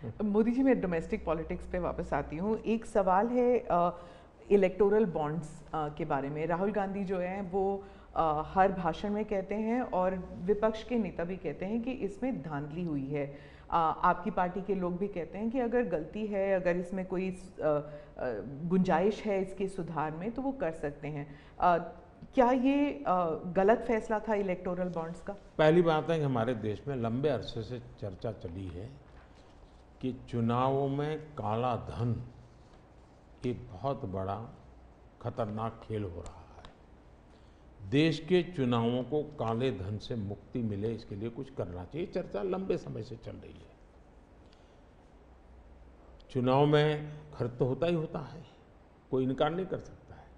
मोदी जी, मैं domestic politics पे वापस आती हूँ। एक सवाल है इलेक्टोरल बॉन्ड्स के बारे में। राहुल गांधी जो हैं वो हर भाषण में कहते हैं और विपक्ष के नेता भी कहते हैं कि इसमें धांधली हुई है। आपकी पार्टी के लोग भी कहते हैं कि अगर गलती है, अगर इसमें कोई गुंजाइश है इसके सुधार में, तो वो कर सकते हैं। क्या ये गलत फैसला था इलेक्टोरल बॉन्ड्स का? पहली बात है कि हमारे देश में लंबे अरसे से चर्चा चली है कि चुनावों में काला धन एक बहुत बड़ा खतरनाक खेल हो रहा है। देश के चुनावों को काले धन से मुक्ति मिले, इसके लिए कुछ करना चाहिए। चर्चा लंबे समय से चल रही है। चुनाव में खर्च तो होता ही होता है, कोई इनकार नहीं कर सकता है।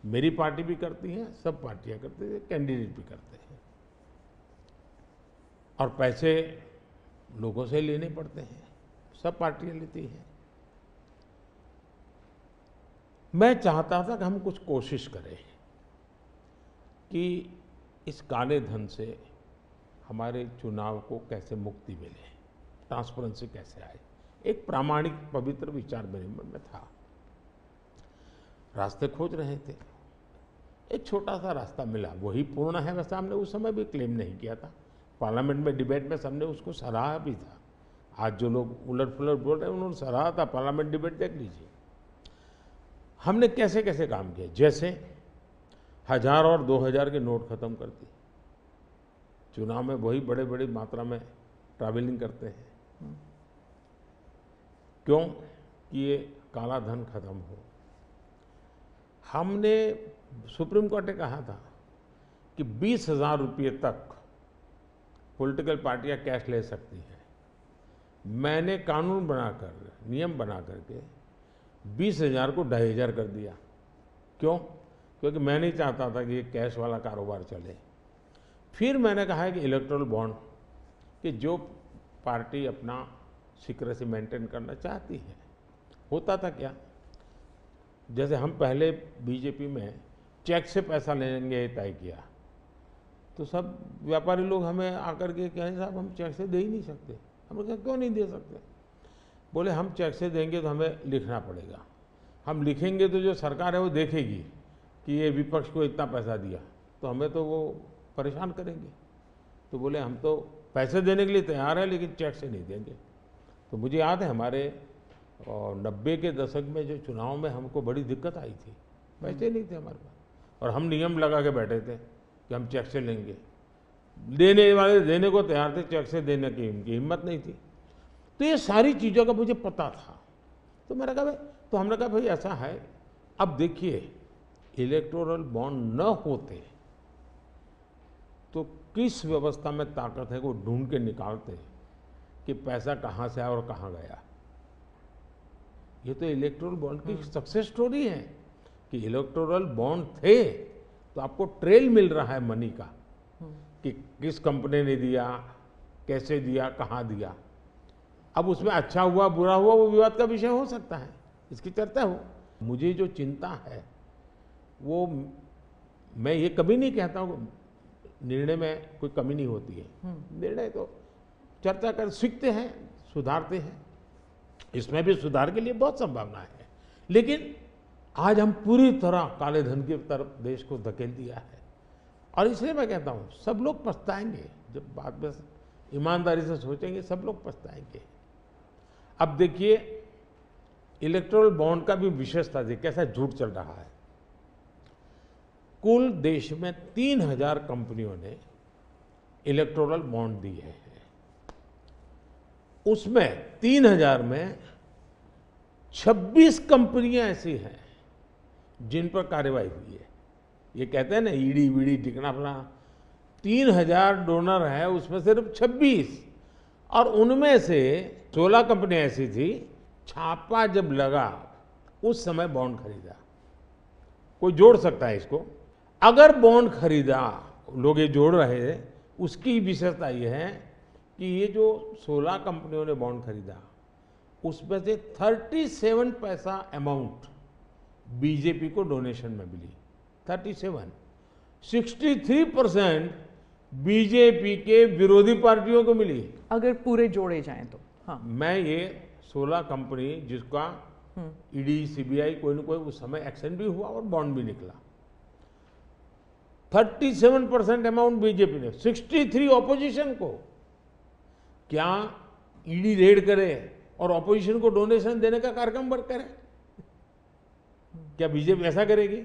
मेरी पार्टी भी करती है, सब पार्टियां करती है, कैंडिडेट भी करते हैं, और पैसे लोगों से लेने पड़ते हैं, सब पार्टियां लेती हैं। मैं चाहता था कि हम कुछ कोशिश करें कि इस काले धन से हमारे चुनाव को कैसे मुक्ति मिले, ट्रांसपेरेंसी कैसे आए। एक प्रामाणिक पवित्र विचार मेरे मन में था। रास्ते खोज रहे थे, एक छोटा सा रास्ता मिला, वही पूर्ण है। वैसे हमने उस समय भी क्लेम नहीं किया था, पार्लियामेंट में डिबेट में सबने उसको सराहा भी था। आज जो लोग उलट पुलट बोल रहे हैं उन्होंने सराहा था, पार्लियामेंट डिबेट देख लीजिए। हमने कैसे कैसे काम किया, जैसे 1000 और 2000 के नोट खत्म कर दिए। चुनाव में वही बड़े बड़ी मात्रा में ट्रैवलिंग करते हैं, क्यों कि ये काला धन खत्म हो। हमने, सुप्रीम कोर्ट ने कहा था कि 20,000 रुपये तक पॉलिटिकल पार्टियां कैश ले सकती हैं। मैंने कानून बनाकर, नियम बना करके 20,000 को 2,500 कर दिया। क्यों? क्योंकि मैं नहीं चाहता था कि ये कैश वाला कारोबार चले। फिर मैंने कहा है कि इलेक्टोरल बॉन्ड, कि जो पार्टी अपना सीक्रेसी मेंटेन करना चाहती है। होता था क्या, जैसे हम पहले बीजेपी में चेक से पैसा लेंगे तय किया, तो सब व्यापारी लोग हमें आकर के कहें साहब हम चेक से दे ही नहीं सकते। हमने कहा क्यों नहीं दे सकते? बोले हम चेक से देंगे तो हमें लिखना पड़ेगा, हम लिखेंगे तो जो सरकार है वो देखेगी कि ये विपक्ष को इतना पैसा दिया, तो हमें तो वो परेशान करेंगे। तो बोले हम तो पैसे देने के लिए तैयार है, लेकिन चेक से नहीं देंगे। तो मुझे याद है हमारे 90 के दशक में जो चुनाव में हमको बड़ी दिक्कत आई थी, पैसे नहीं थे हमारे पास, और हम नियम लगा के बैठे थे कि हम चेक से लेंगे। देने वाले देने को तैयार थे, चेक से देने की उनकी हिम्मत नहीं थी। तो ये सारी चीज़ों का मुझे पता था। तो मैंने कहा भाई, तो हमने कहा भाई ऐसा है, अब देखिए इलेक्टोरल बॉन्ड न होते तो किस व्यवस्था में ताकत है वो ढूंढ के निकालते कि पैसा कहाँ से आया और कहाँ गया। ये तो इलेक्टोरल बॉन्ड की सक्सेस स्टोरी है कि इलेक्टोरल बॉन्ड थे तो आपको ट्रेल मिल रहा है मनी का, कि किस कंपनी ने दिया, कैसे दिया, कहाँ दिया। अब उसमें अच्छा हुआ बुरा हुआ वो विवाद का विषय हो सकता है, इसकी चर्चा हो। मुझे जो चिंता है वो, मैं ये कभी नहीं कहता हूँ निर्णय में कोई कमी नहीं होती है। निर्णय तो चर्चा कर सीखते हैं, सुधारते हैं, इसमें भी सुधार के लिए बहुत संभावना है। लेकिन आज हम पूरी तरह काले धन की तरफ देश को धकेल दिया है, और इसलिए मैं कहता हूँ सब लोग पछताएंगे। जब बात बस ईमानदारी से सोचेंगे सब लोग पछताएंगे। अब देखिए इलेक्टोरल बॉन्ड का भी विशेषता देखिए कैसा झूठ चल रहा है। कुल देश में 3000 कंपनियों ने इलेक्टोरल बॉन्ड दिए हैं। उसमें 3000 में 26 कंपनियां ऐसी हैं जिन पर कार्रवाई हुई है। ये कहते हैं ना ईडी वीडी टिकना फला, 3000 डोनर है, उसमें सिर्फ 26, और उनमें से 16 कंपनियां ऐसी थी छापा जब लगा उस समय बॉन्ड खरीदा। कोई जोड़ सकता है इसको, अगर बॉन्ड खरीदा, लोग ये जोड़ रहे हैं, उसकी विशेषता ये है कि ये जो 16 कंपनियों ने बॉन्ड खरीदा उसमें से 37 पैसा अमाउंट बीजेपी को डोनेशन में मिली। 63% बीजेपी के विरोधी पार्टियों को मिली। अगर पूरे जोड़े जाएं तो हाँ। मैं ये 16 कंपनी जिसका ईडी सीबीआई कोई ना कोई उस समय एक्शन भी हुआ और बॉन्ड भी निकला, 37% अमाउंट बीजेपी ने, 63 ऑपोजिशन को। क्या ईडी रेड करे और ऑपोजिशन को डोनेशन देने का कार्यक्रम वर्क करे? क्या बीजेपी ऐसा करेगी?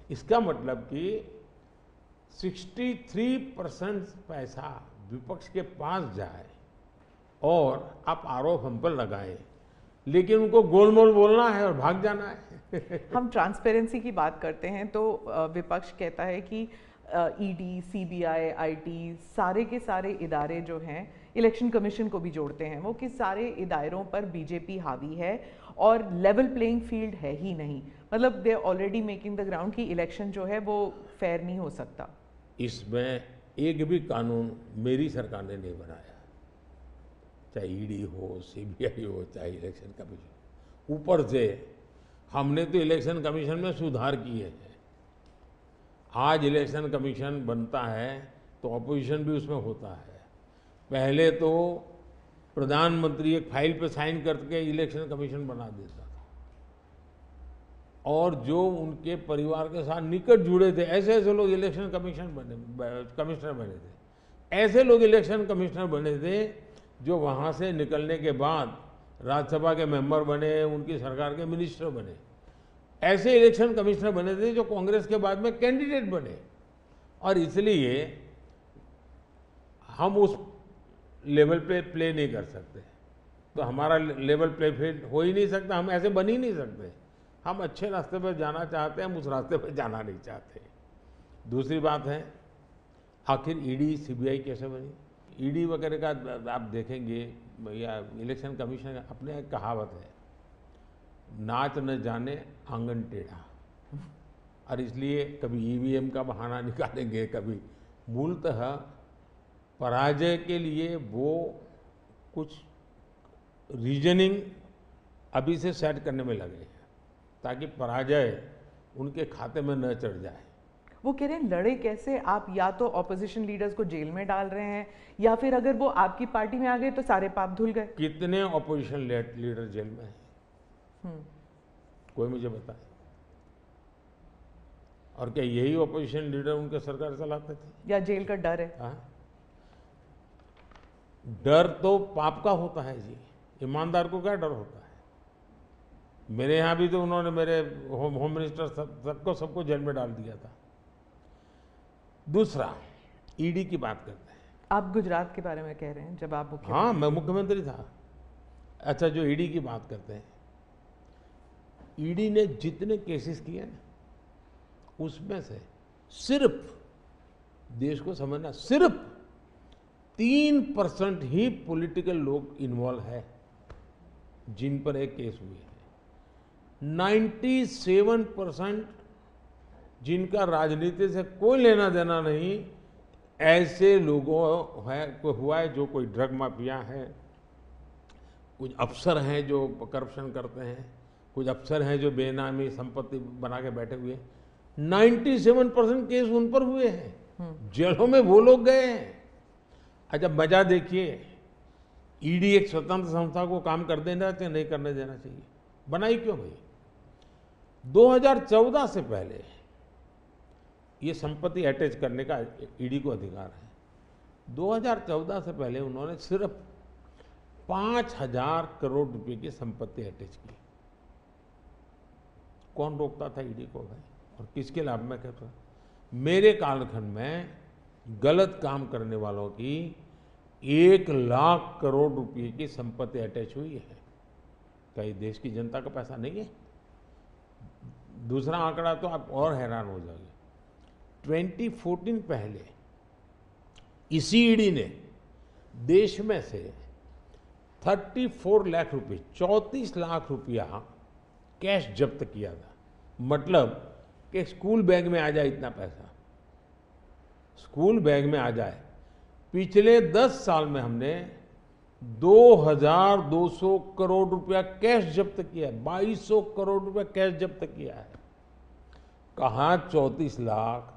इसका मतलब कि 63% पैसा विपक्ष के पास जाए और आप आरोप हम पर लगाएं, लेकिन उनको गोलमोल बोलना है और भाग जाना है। हम ट्रांसपेरेंसी की बात करते हैं तो विपक्ष कहता है कि ईडी, सीबीआई, आईटी, सारे के सारे इदारे जो हैं, इलेक्शन कमीशन को भी जोड़ते हैं वो, कि सारे इदारों पर बीजेपी हावी है और लेवल प्लेइंग फील्ड है ही नहीं। मतलब they already making the ground कि इलेक्शन जो है वो फेयर नहीं हो सकता। इसमें एक भी कानून मेरी सरकार ने नहीं बनाया, चाहे ईडी हो, सीबीआई हो, चाहे इलेक्शन कमीशन। ऊपर से हमने तो इलेक्शन कमीशन में सुधार किए हैं। आज इलेक्शन कमीशन बनता है तो ऑपोजिशन भी उसमें होता है। पहले तो प्रधानमंत्री एक फाइल पे साइन करके इलेक्शन कमीशन बना देता था, और जो उनके परिवार के साथ निकट जुड़े थे ऐसे ऐसे लोग इलेक्शन कमिश्नर बने थे। ऐसे लोग इलेक्शन कमिश्नर बने थे जो वहाँ से निकलने के बाद राज्यसभा के मेंबर बने, उनकी सरकार के मिनिस्टर बने। ऐसे इलेक्शन कमिश्नर बने थे जो कांग्रेस के बाद में कैंडिडेट बने। और इसलिए हम उस लेवल पे प्ले नहीं कर सकते, तो हमारा लेवल प्ले फील्ड हो ही नहीं सकता, हम ऐसे बन ही नहीं सकते। हम अच्छे रास्ते पर जाना चाहते हैं, हम उस रास्ते पर जाना नहीं चाहते। दूसरी बात है, आखिर ईडी सीबीआई कैसे बनी? ईडी वगैरह का आप देखेंगे या इलेक्शन कमीशन का अपने एक कहावत है, नाच न जाने आंगन टेढ़ा। और इसलिए कभी ईवीएम का बहाना निकालेंगे, कभी मूलतः पराजय के लिए वो कुछ रीजनिंग अभी से सेट करने में लगे हैं ताकि पराजय उनके खाते में न चढ़ जाए। वो कह रहे हैं लड़े कैसे आप? या तो ऑपोजिशन लीडर्स को जेल में डाल रहे हैं, या फिर अगर वो आपकी पार्टी में आ गए तो सारे पाप धुल गए। कितने ऑपोजिशन लीडर जेल में हैं? कोई मुझे बताए। और क्या यही ऑपोजिशन लीडर उनके सरकार चलाते थे? या जेल का डर है? हाँ? डर तो पाप का होता है जी, ईमानदार को क्या डर होता है? मेरे यहाँ भी तो उन्होंने मेरे होम मिनिस्टर सबको जेल में डाल दिया था। दूसरा, ईडी की बात करते हैं। आप गुजरात के बारे में कह रहे हैं जब आप मुख्यमंत्री? हाँ, मैं मुख्यमंत्री था। अच्छा, जो ईडी की बात करते हैं, ईडी ने जितने केसेस किए ना, उसमें से सिर्फ, देश को समझना, सिर्फ 3% ही पॉलिटिकल लोग इन्वॉल्व है जिन पर एक केस हुए हैं। 97% जिनका राजनीति से कोई लेना देना नहीं, ऐसे लोगों है को हुआ है जो कोई ड्रग माफिया है, कुछ अफसर हैं जो करप्शन करते हैं, कुछ अफसर हैं जो बेनामी संपत्ति बना के बैठे हुए हैं। 97% केस उन पर हुए हैं, जेलों में वो लोग गए हैं। अच्छा, मजा देखिए, ईडी एक स्वतंत्र संस्था को काम कर देना चाहिए, नहीं करने देना चाहिए? बनाई क्यों भाई? 2014 से पहले ये संपत्ति अटैच करने का ईडी को अधिकार है। 2014 से पहले उन्होंने सिर्फ 5,000 करोड़ रुपए की संपत्ति अटैच की। कौन रोकता था ईडी को भाई? और किसके लाभ में कहता? मेरे कालखंड में गलत काम करने वालों की 1 लाख करोड़ रुपए की संपत्ति अटैच हुई है। क्या ये देश की जनता का पैसा नहीं है? दूसरा आंकड़ा तो आप और हैरान हो जाओगे। 2014 पहले इसी ईडी ने देश में से 34 लाख रुपए, 34 लाख रुपया कैश जब्त किया था। मतलब कि स्कूल बैग में आ जाए इतना पैसा, स्कूल बैग में आ जाए। पिछले 10 साल में हमने 2,200 करोड़ रुपया कैश जब्त किया है, 2,200 करोड़ रुपया कैश जब्त किया है। कहाँ 34 लाख,